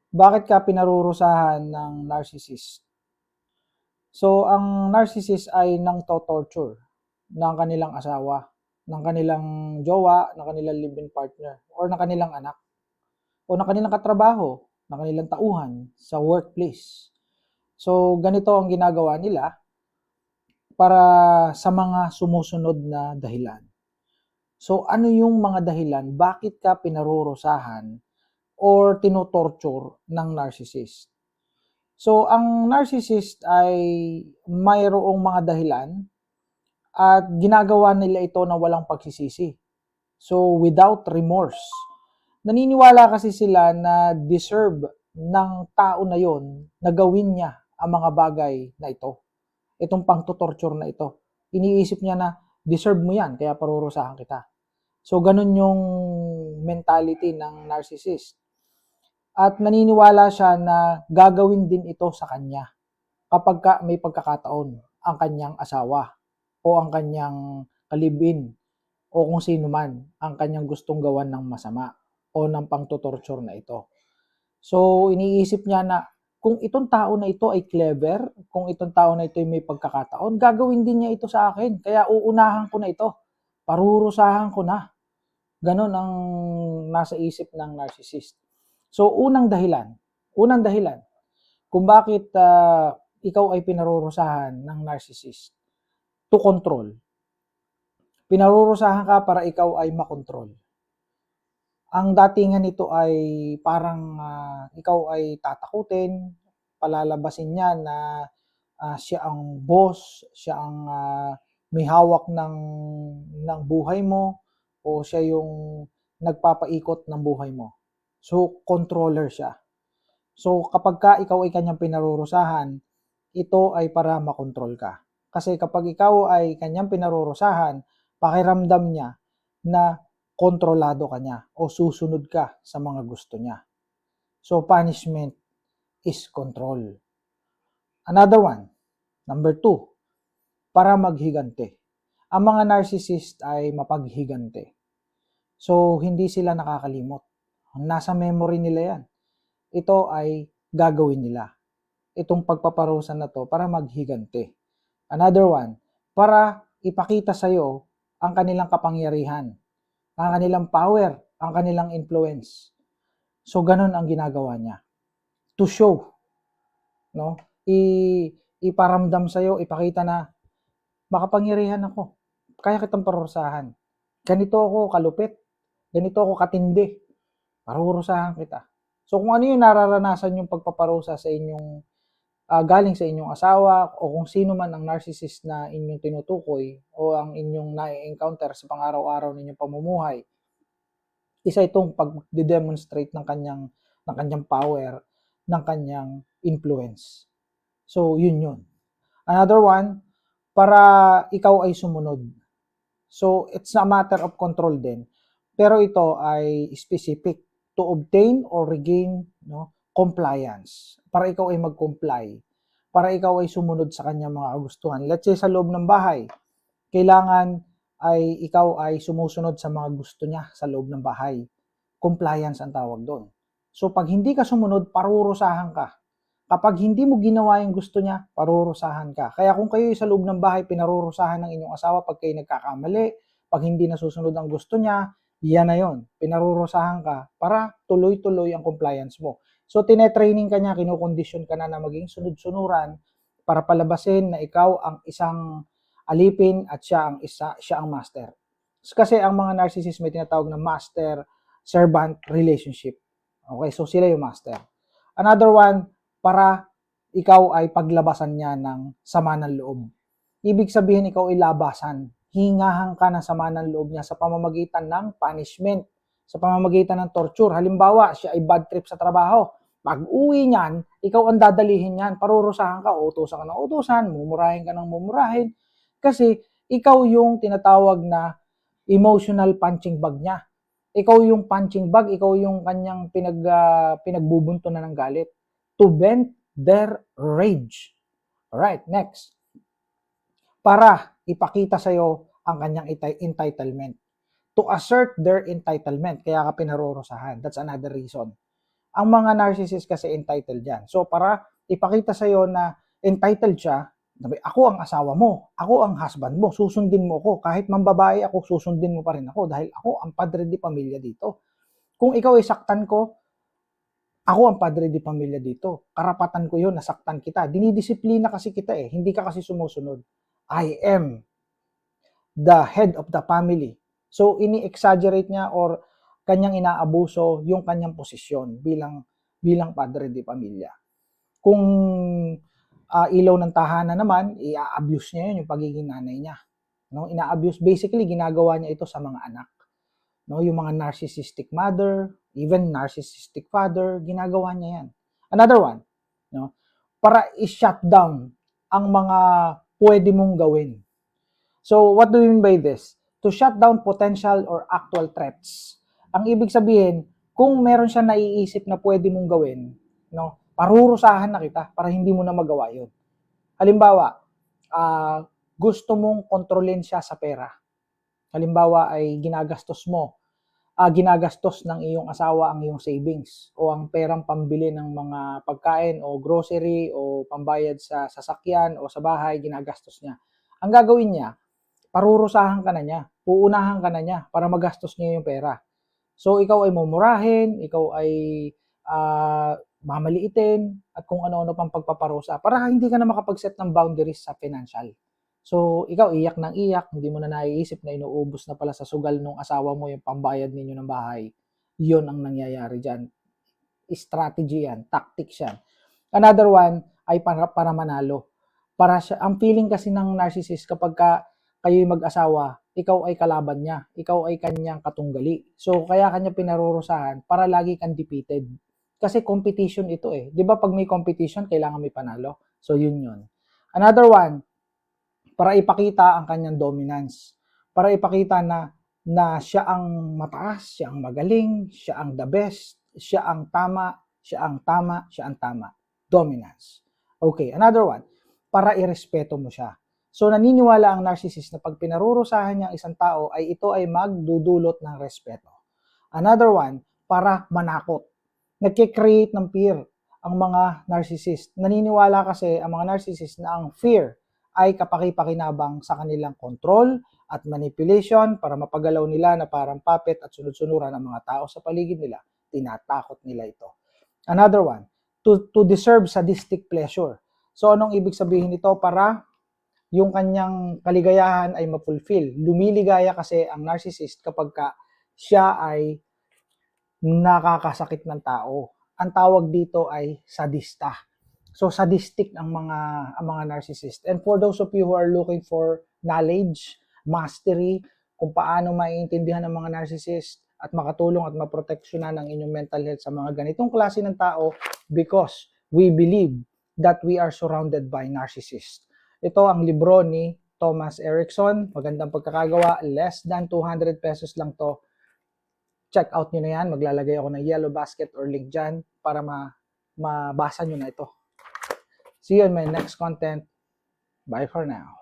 Bakit ka pinarurusahan ng narcissist? So, ang narcissist ay nang torture ng kanilang asawa, ng kanilang jowa, ng kanilang live-in partner, or ng kanilang anak, o ng kanilang katrabaho, ng kanilang tauhan sa workplace. So, ganito ang ginagawa nila para sa mga sumusunod na dahilan. So, ano yung mga dahilan bakit ka pinarurusahan or tinotorture ng narcissist? So, ang narcissist ay mayroong mga dahilan at ginagawa nila ito na walang pagsisisi. So, without remorse. Naniniwala kasi sila na deserve ng tao na yon na gawin niya ang mga bagay na ito. Itong pang-torture na ito. Iniisip niya na deserve mo yan, kaya parurusahan kita. So, ganun yung mentality ng narcissist. At naniniwala siya na gagawin din ito sa kanya kapag may pagkakataon ang kanyang asawa o ang kanyang kalibin o kung sino man ang kanyang gustong gawan ng masama o ng pang-torture na ito. So, iniisip niya na kung itong tao na ito ay clever, kung itong tao na ito ay may pagkakataon, gagawin din niya ito sa akin. Kaya uunahan ko na ito. Parurusahan ko na. Ganon ang nasa isip ng narcissist. So, unang dahilan kung bakit ikaw ay pinarurusahan ng narcissist to control. Pinarurusahan ka para ikaw ay makontrol. Ang datingan nito ay parang ikaw ay tatakutin, palalabasin niya na siya ang boss, siya ang may hawak ng buhay mo o siya yung nagpapaikot ng buhay mo. So, controller siya. So, kapag ka ikaw ay kanyang pinarurusahan, ito ay para makontrol ka. Kasi kapag ikaw ay kanyang pinarurusahan, pakiramdam niya na kontrolado ka niya o susunod ka sa mga gusto niya. So, punishment is control. Another one, number 2, para maghigante. Ang mga narcissist ay mapaghigante. So, hindi sila nakakalimot. Nasa memory nila yan. Ito ay gagawin nila. Itong pagpaparusa na to para maghigante. Another one, para ipakita sa iyo ang kanilang kapangyarihan, ang kanilang power, ang kanilang influence. So, ganun ang ginagawa niya. To show, no? Iparamdam sa iyo, ipakita na makapangyarihan ako. Kaya kitang parurusahan. Ganito ako kalupit. Ganito ako katindi. Parurusahan kita. So, kung ano yung nararanasan yung pagpaparusa sa inyong galing sa inyong asawa o kung sino man ang narcissist na inyong tinutukoy o ang inyong na-encounter sa pang-araw-araw ninyong pamumuhay, isa itong pag-demonstrate ng kanyang power, ng kanyang influence. So, yun. Another one, para ikaw ay sumunod. So, it's a matter of control din. Pero ito ay specific to obtain or regain compliance. Para ikaw ay mag-comply. Para ikaw ay sumunod sa kanyang mga kagustuhan. Let's say sa loob ng bahay, kailangan ay ikaw ay sumusunod sa mga gusto niya sa loob ng bahay. Compliance ang tawag doon. So, pag hindi ka sumunod, parurusahan ka. Kapag hindi mo ginawa yung gusto niya, parurusahan ka. Kaya kung kayo sa loob ng bahay, pinarurusahan ng inyong asawa pag kayo nagkakamali, pag hindi nasusunod ang gusto niya, yan na yon. Pinarurusahan ka para tuloy-tuloy ang compliance mo. So, tinetraining ka niya, kinukondisyon ka na maging sunod-sunuran para palabasin na ikaw ang isang alipin at siya ang master. Kasi ang mga narcissist may tinatawag na master-servant relationship. Okay, so sila yung master. Another one, para ikaw ay paglabasan niya ng sama ng loob. Ibig sabihin ikaw ay labasan. Hingahan ka ng sama ng loob niya sa pamamagitan ng punishment, sa pamamagitan ng torture. Halimbawa, siya ay bad trip sa trabaho. Pag uwi niyan, ikaw ang dadalihin niyan. Parurusahan ka, utusan ka ng utusan, mumurahin ka ng mumurahin. Kasi ikaw yung tinatawag na emotional punching bag niya. Ikaw yung punching bag, ikaw yung kanyang pinagbubunto na ng galit to vent their rage. Alright, next. Para ipakita sa iyo ang kanyang entitlement. To assert their entitlement. Kaya ka pinarurusahan. That's another reason. Ang mga narcissist kasi entitled yan. So para ipakita sa'yo na entitled siya, ako ang asawa mo, ako ang husband mo, susundin mo ako, kahit mambabae ako, susundin mo pa rin ako dahil ako ang padre di pamilya dito. Kung ikaw ay saktan ko, ako ang padre di pamilya dito. Karapatan ko yun, nasaktan kita. Dinidisiplina kasi kita hindi ka kasi sumusunod. I am the head of the family. So, ini-exaggerate niya or kanyang inaabuso yung kanyang posisyon bilang padre di pamilya. Kung ilaw ng tahanan naman, i-abuse niya yun yung pagiging nanay niya. No? Ina-abuse, basically, ginagawa niya ito sa mga anak. No, yung mga narcissistic mother, even narcissistic father, ginagawa niya yan. Another one, no, para i-shut down ang mga pwede mong gawin. So, what do you mean by this? To shut down potential or actual threats. Ang ibig sabihin, kung meron siya naiisip na pwede mong gawin, no, parurusahan na kita para hindi mo na magawa yun. Halimbawa, gusto mong kontrolin siya sa pera. Halimbawa ay ginagastos ng iyong asawa ang iyong savings o ang perang pambili ng mga pagkain o grocery o pambayad sa sasakyan o sa bahay, ginagastos niya. Ang gagawin niya, parurusahan ka na niya, uunahan ka na niya para magastos niya yung pera. So, ikaw ay mumurahin, ikaw ay mamaliitin, at kung ano-ano pang pagpaparusa para hindi ka na makapag-set ng boundaries sa financial. So, ikaw iyak ng iyak, hindi mo na naiisip na inuubos na pala sa sugal ng asawa mo yung pambayad ninyo ng bahay. Yun ang nangyayari dyan. Strategy yan, tactics yan. Another one ay para manalo. Ang feeling kasi ng narcissist kapag kayo'y mag-asawa, ikaw ay kalaban niya, ikaw ay kanyang katunggali. So, kaya kanya pinarurusahan para lagi kang defeated. Kasi competition ito Di ba pag may competition, kailangan may panalo? So, yun. Another one, para ipakita ang kanyang dominance. Para ipakita na siya ang mataas, siya ang magaling, siya ang the best, siya ang tama, siya ang tama, siya ang tama. Dominance. Okay, another one. Para irespeto mo siya. So, naniniwala ang narcissist na pag pinarurusahan niya ang isang tao ay ito ay magdudulot ng respeto. Another one, para manakot. Nagkikreate ng fear ang mga narcissist. Naniniwala kasi ang mga narcissist na ang fear ay kapaki-pakinabang sa kanilang control at manipulation para mapagalaw nila na parang puppet at sunod-sunuran ang mga tao sa paligid nila. Tinatakot nila ito. Another one, to deserve sadistic pleasure. So, anong ibig sabihin nito? Para yung kanyang kaligayahan ay mapulfill. Lumiligaya kasi ang narcissist kapag siya ay nakakasakit ng tao. Ang tawag dito ay sadista. So sadistic ang mga narcissist. And for those of you who are looking for knowledge, mastery, kung paano maiintindihan ng mga narcissist at makatulong at maproteksyonan ang inyong mental health sa mga ganitong klase ng tao, because we believe that we are surrounded by narcissists. Ito ang libro ni Thomas Erickson. Magandang pagkakagawa. Less than 200 pesos lang to. Check out nyo na yan. Maglalagay ako ng yellow basket or link dyan para mabasa nyo na ito. See you in my next content. Bye for now.